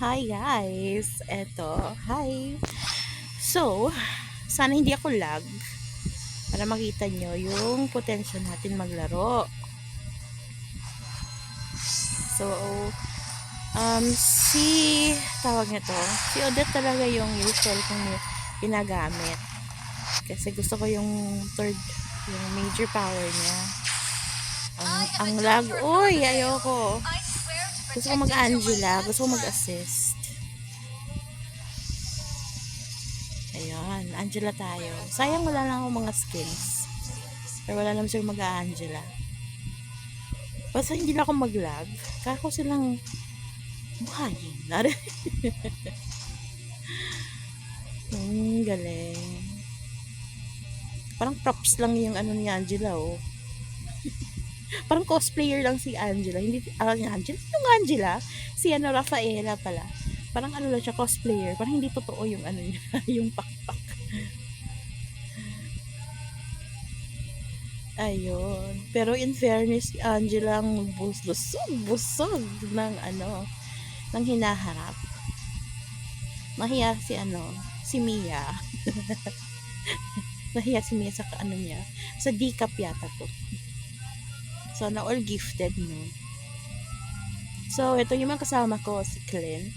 Hi guys! Hi! So, sana hindi ako lag para makita nyo yung potential natin maglaro. So, si tawag nito, si Odette talaga yung usual kong ginagamit. Kasi gusto ko yung third, yung major power niya. Ang lag, uy, ayoko. Gusto ko mag-Angela, gusto ko mag-assist. Ayun, Angela tayo. Sayang wala lang akong mga skins. Pero wala naman silang mag-Angela. Basta hindi lang ako mag-lag. Kako silang buhayin. Galing. Parang props lang yung ano ni Angela, oh. Parang cosplayer lang si Angela. Hindi, Angela? Yung Angela? Si ano, Rafaela pala. Parang ano lang siya, cosplayer. Parang hindi totoo yung ano niya, yung pakpak. Ayun. Pero in fairness, si Angela ang busog ng ano, ng hinaharap. Mahiya si ano, si Mia. Nahiya si Mia sa ano niya, sa decap yata to. So, na all gifted, no? So, ito yung mga kasama ko, si Clint,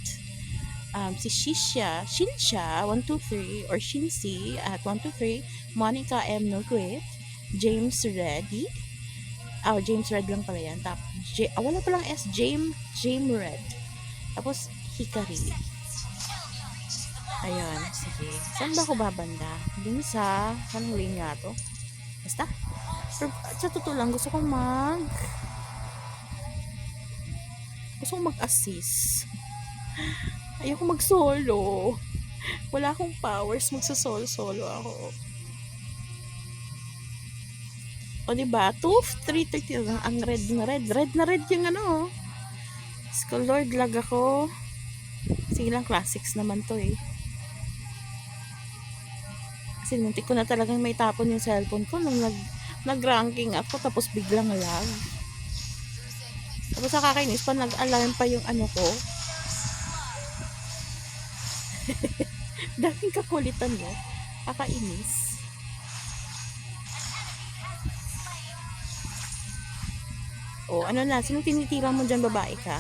si Shinsha, 123, or Shinsi, at 123, Monica M. Noguet, James Reddy, James Red lang pala yan. Tapos, wala palang S, James Red. Tapos, Hikari. Ayan, sige. Saan ba ako babanda? Dun sa, saan lane nga to? Basta, sa totoo lang, gusto kong mag-assist. Ayoko mag-solo. Wala akong powers, magsa-solo ako. O diba, 2, 3, 30, ang red na red yung ano. Skull Lord, lag ako. Sige lang, classics naman to eh. Kasi muntik ko na talagang may tapon yung cellphone ko nung nag-ranking ako, tapos biglang lag. Tapos nakakainis pa, nag-alarm pa yung ano ko. Daming kakulitan mo. Kakainis. O, ano na, sino tinitira mo dyan, babae ka?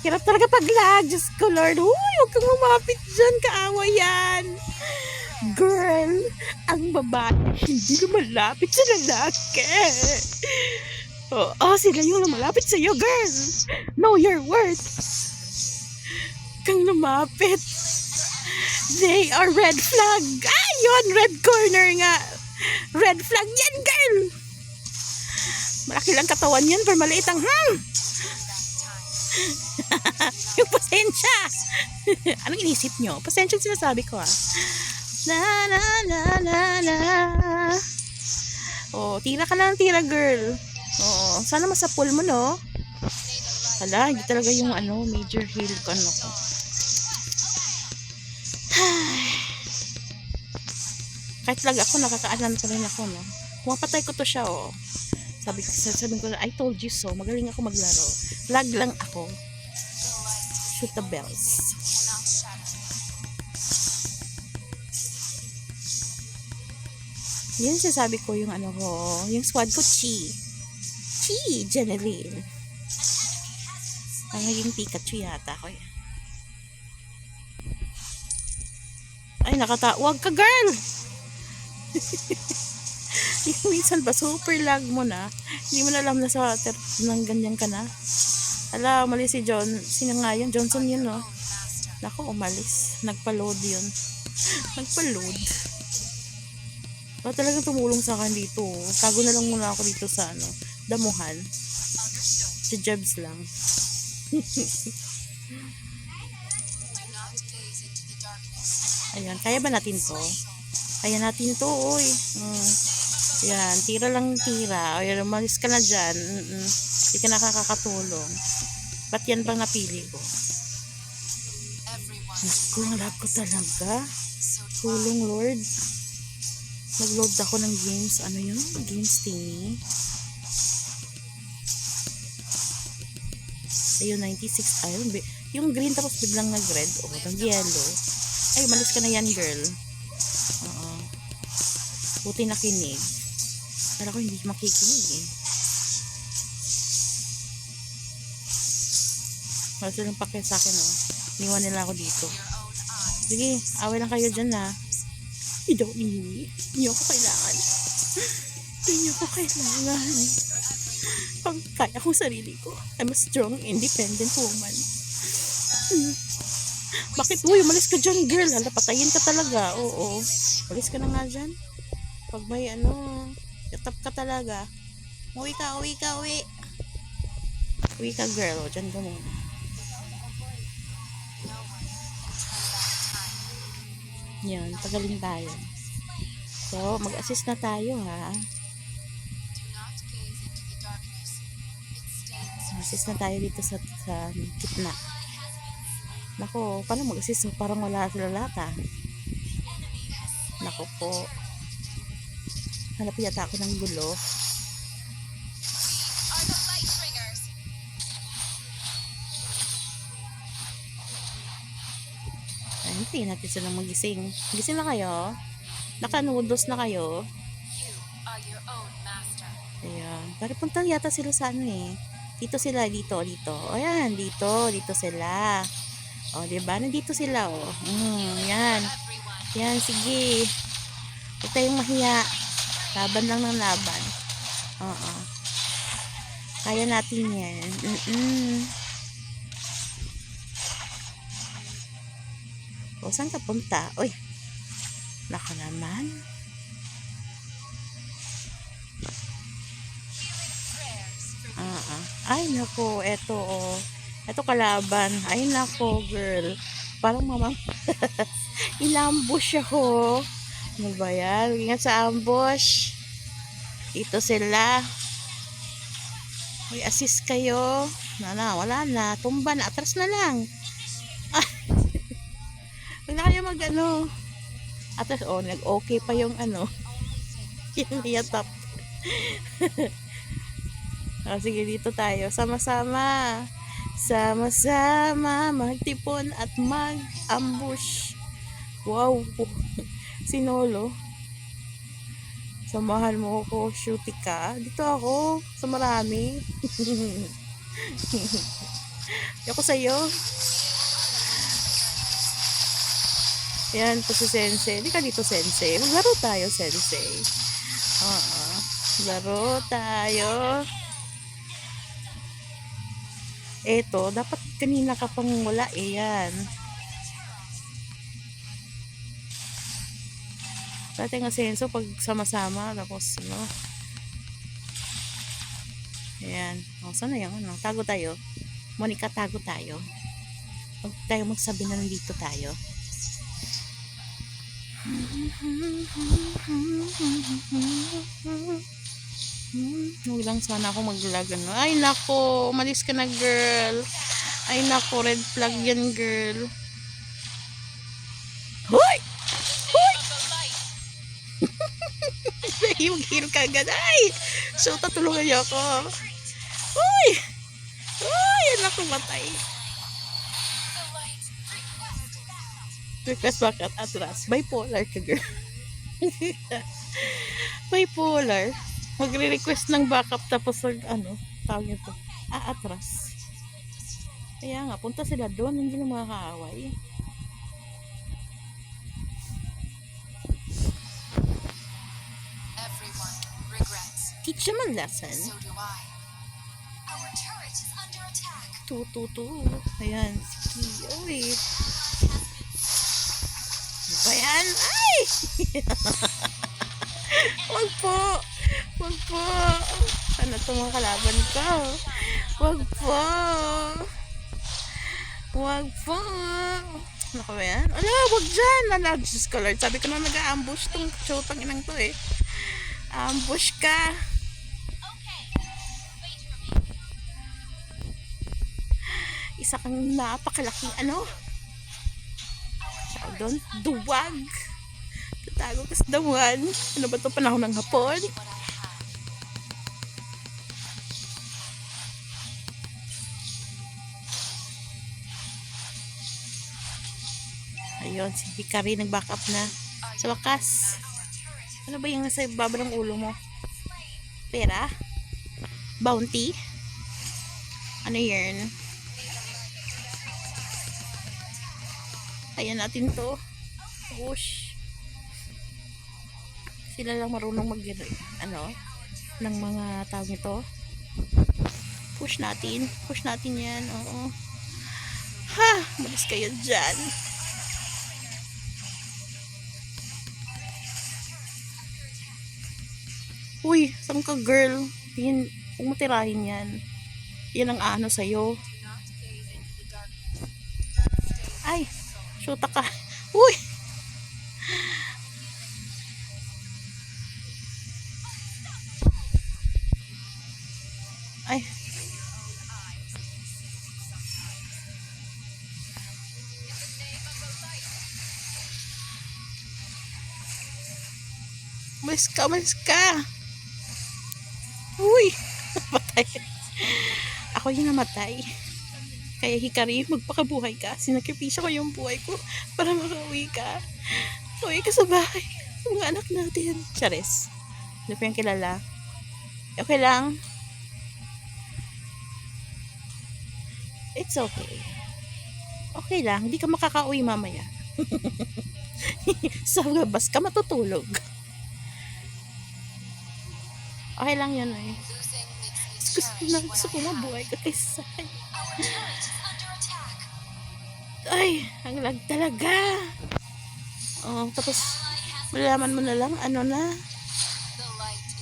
Hirap talaga pag lag. Diyos ko, Lord. Huy, huwag kang lumapit dyan. Kaawa yan. Girl, ang babae hindi lumalapit sa lalaki. Sila yung lumalapit sa'yo, girl. Know your worth. Kang lumapit. They are red flag. Yun, red corner nga. Red flag yan, girl. Malaki lang katawan yan, pero maliit ang yung pasensya. Anong inisip nyo? Pasensya yung sinasabi ko, La la la la la. Tira ka lang, tira, girl. Sana masapul mo, no? Hala, hindi talaga yung ano, major heal ko, ano ko. Kahit lag ako, nakakaalam pa rin ako, no? Kumapatay ko to siya, sabi ko, I told you so. Magaling ako maglaro. Lag lang ako. Shoot the bells. Yan sasabi ko yung ano ko, yung squad ko, Chi, Jeneline. Ang naging Pikachu yata ko yan. Ay, wag ka, girl! Yung minsan ba, super lag mo na, hindi mo na alam na sa water nang ganyan ka na. Ala, umalis si John. Sino nga yun? Johnson yun, no? Naku, umalis. Nagpa-load yun. Nagpa-load. Talagang tumulong sa akin dito. Tago na lang muna ako dito sa damuhan. Si Jebs lang. Ayan, kaya ba natin to? Kaya natin to, oy. Ayan, tira lang tira. Ayan, umalis ka na dyan. Hindi ka nakakatulong. Ba't yan bang napili ko? Naku, ang lag ko talaga. Tulong, Lord. Nag-load ako ng games. Ano yun? Games thingy. Ayun, 96. Ayun, yung green tapos biglang nag-red. O, nag-yellow. Ay, malis ka na yan, girl. Oo. Buti nakinig. Pero ko hindi makikinig eh. Wala silang pakya sa akin, oh. Iniwan nila ako dito. Sige, away lang kayo dyan, ha. You don't need me. Hindi ako kailangan. Hindi ako kailangan. Pag kaya kong sarili ko. I'm a strong, independent woman. Bakit? Uy, umalis ka dyan, girl. Hala, patayin ka talaga. Oo. Umalis ka na nga dyan. Pag may katap ka talaga. Uwi ka, uwi ka, uwi. Uwi ka, girl. O, dyan ka muna. Yan, pagaling tayo. So, mag-assist na tayo, ha. Assist na tayo dito sa gitna. Nako, paano mag-assist? So, parang wala sila lata. Nako po. Hanap yata ako ng gulo. Hintayin natin silang magising. Gising na kayo? Naka-noodles na kayo? Ayan. Pero punta yata sila sa eh. Dito sila, dito. Ayan, dito sila. O, diba? Nandito sila, o. Yan. Yan, sige. Huwag tayong mahiya. Laban lang ng laban. Oo. Kaya natin yan. O, saan ka punta? Uy. Naka naman. Ay, nako. Eto, o. Eto kalaban. Ay, nako, girl. Parang mama. Inambush ako. Ano ba yan? Ingat sa ambush. Dito sila. Uy, assist kayo. Wala na. Tumba na. Atras na lang. Huwag na kayo Atras, nag-okay pa yung yung yatap. Sige, dito tayo. Sama-sama. Sama-sama. Magtipon at mag-ambush. Wow. Sinolo. Samahan mo ako, shooty ka. Dito ako, sa marami. Ako sa'yo. Yan, po si Sensei. Hindi ka dito, Sensei. Maglaro tayo, Sensei. Laro tayo. Eto, dapat kanina ka pang wala yan. Dati nga senso pag sama-sama tapos ayan. Saan na yung tago tayo. Monica, tago tayo. Huwag tayo magsabi na nandito tayo. Huwag lang sana ako maglag Ay nako, umalis ka na, girl. Ay nako, red flag yan, girl. Hoy! Mag-heal ka agad. Ay! So, tatulungan niyo ako. Uy! Uy! Anak ko matay. Request back at atras. Bipolar ka, girl. Bipolar. Magre-request ng backup tapos tawag nito. Atras. Kaya nga, punta sila doon. Hindi na makakaaway. Teach them a lesson. So do I. Our turret is under attack. Ayan, sige. Uy. Ano yan? Ay! Wag po. Ano ito mga kalaban ko? Wag po. Ano ka ba yan? Ala, wag dyan. Diyos ko, Lord. Sabi ko na nag-ambush tong chotang inang to eh. Ambush ka. Isa kang napakalaking doon, duwag. Tatago ka sa dawan. Ano ba ito, panahon ng hapon? Ayun, si Hikari nag-back up na. Sa wakas. Ano ba yung nasa baba ng ulo mo? Pera? Bounty? Ano yun? Kaya natin to. Whoosh. Sila lang marunong ano, ng mga tawag nito. Push natin. Push natin yan. Oo. Ha! Malis kayo dyan. Uy, saan ka girl? Yan, kung matirahin yan. Yan ang ano sa'yo. Ay, shoota ka. Uy! Ay. Umalis ka, umalis ka. Uy! Patay. Ako yung namatay. Kaya Hikari, magpakabuhay ka. Sinakripisyo ko yung buhay ko para makauwi ka. Uwi ka sa bahay. Mga anak natin. Charis. Hindi ko yung kilala. Okay lang. It's okay. Okay lang. Hindi ka makakauwi mamaya. Sa labas ka matutulog. Okay lang yun eh. Gusto ko mabuhay ka kaysa sa'yo. Ay, ang lag talaga. Oh, tapos malalaman mo na lang ano na.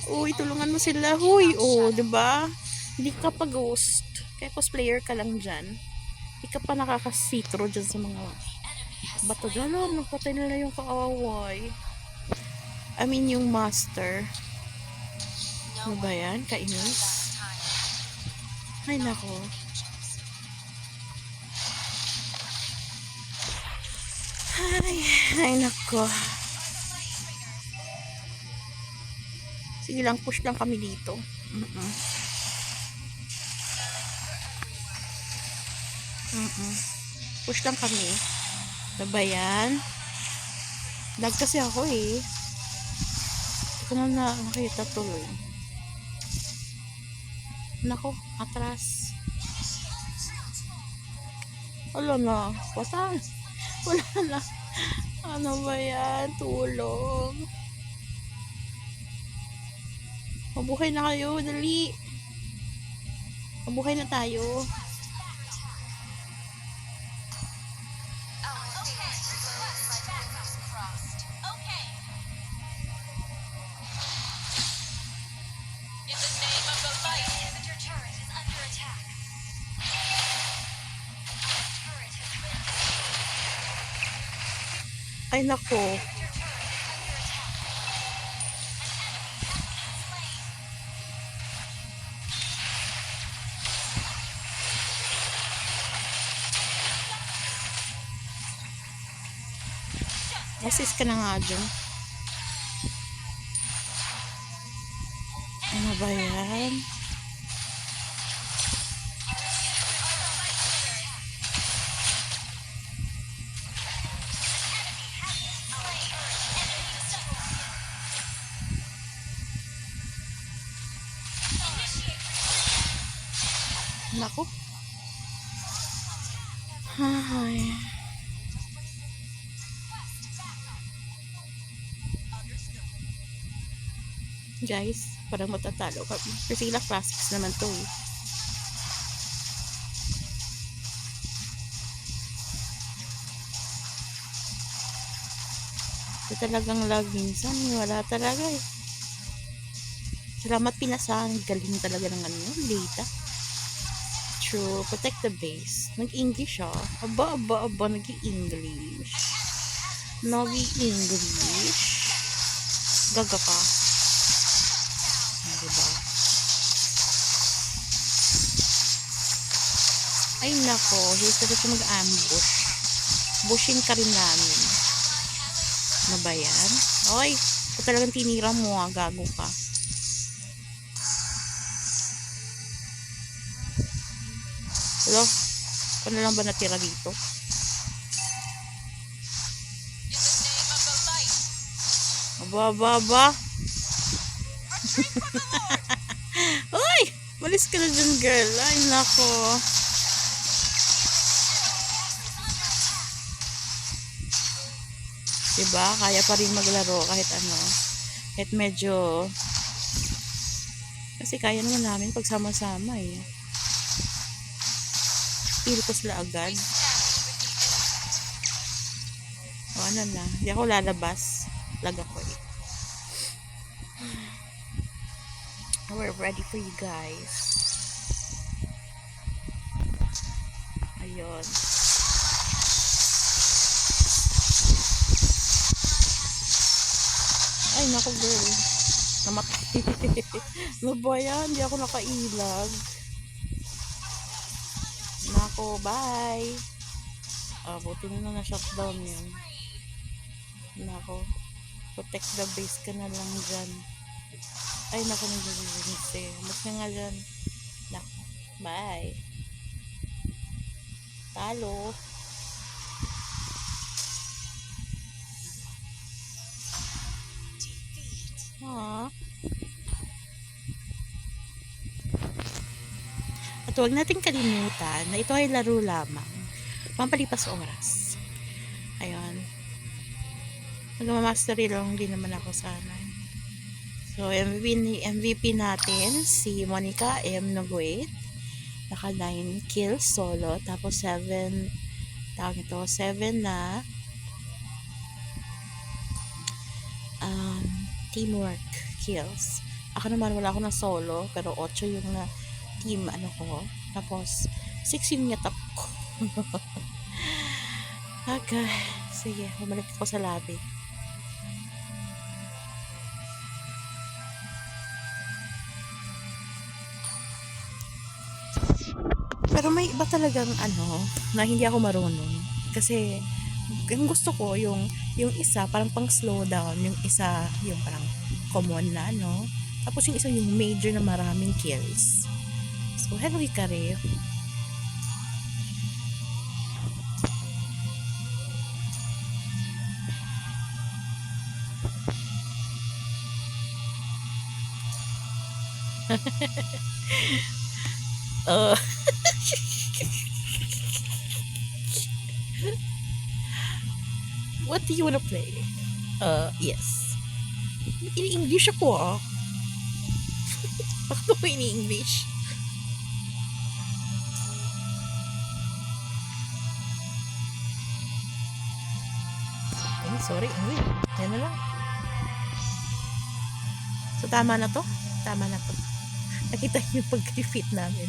Uy, tulungan mo sila. Huy, oh, 'di ba? Hindi ka pa ghost. Kaya cosplayer ka lang diyan. Hindi ka pa nakaka-see-through diyan sa mga bato dyan. Napatay nila yung kaaway. I mean, yung master. Ano ba yan? Kainis? Ay, nako. Ay, nako. Sige lang, push lang kami dito. Push lang kami. Diba yan? Lag kasi ako eh. Hindi ko na nakita tuloy. Nako, atras. Wala na. Patay. Wala na. Ano ba yan? Tulong. Mabuhay na kayo. Dali. Mabuhay na tayo. Ay nako. Assist ka na nga dyan. Ano ba yan? Nako. Ay. Guys, parang matatalo kami. Kasi sila classics naman to eh. Ito talagang lag minsan. Wala talaga eh. Salamat pinasan. Galing talaga ng ano, data. True. Protect the base. Nag-English ah. Aba. Nag-English. Nag-English. Gaga ka. Diba? Ay nako. Here's na siya mag-ambush. Bushin ka rin namin. Ano ba yan? Oy. Ito talagang tinira mo ah. Gago ka. Hello? Ano lang ba natira dito? Aba, aba, aba. Uy! Malis ka na dyan, girl. Ay, nako. Diba? Kaya pa rin maglaro kahit ano. Kahit medyo... Kasi kaya naman namin pagsama-sama eh. Feel ko sila agad. O ano na. Hindi ako lalabas. Lag ako eh. We're ready for you guys. Ayun. Ay, naku girl. Namatay. Ano ba yan? Hindi ako nakailag. Nako, bye. Buti na na-shutdown yun. Nako. Protect the base ka na lang dyan. Ay, naku, nag-release eh. Mas na nga dyan. Nako. Bye. Talo. Aww. At huwag nating kalimutan na ito ay laro lamang. Pampalipas oras. Ayun. Magmamastery lang din naman ako sana. So, MVP natin, si Monica M. Noguet. Naka 9 kills solo. Tapos 7 na teamwork kills. Ako naman wala ako ng solo, pero 8 yung na team ano ko. Tapos 6 yung yatap ko. Okay. Sige, bumalik ako sa lobby. Pero may iba talagang ano, na hindi ako marunong. Kasi, yung gusto ko, yung isa, parang pang slow down. Yung isa, yung parang common na, no? Tapos yung isa, yung major na maraming kills. So, hello, Hikari. What do you wanna play? Yes. Ini-English ako ah. Bakit ako ini-English? Ay, sorry. Uy, yan na lang. So, tama na to? Tama na to. Nakita niyo yung pag-fit namin.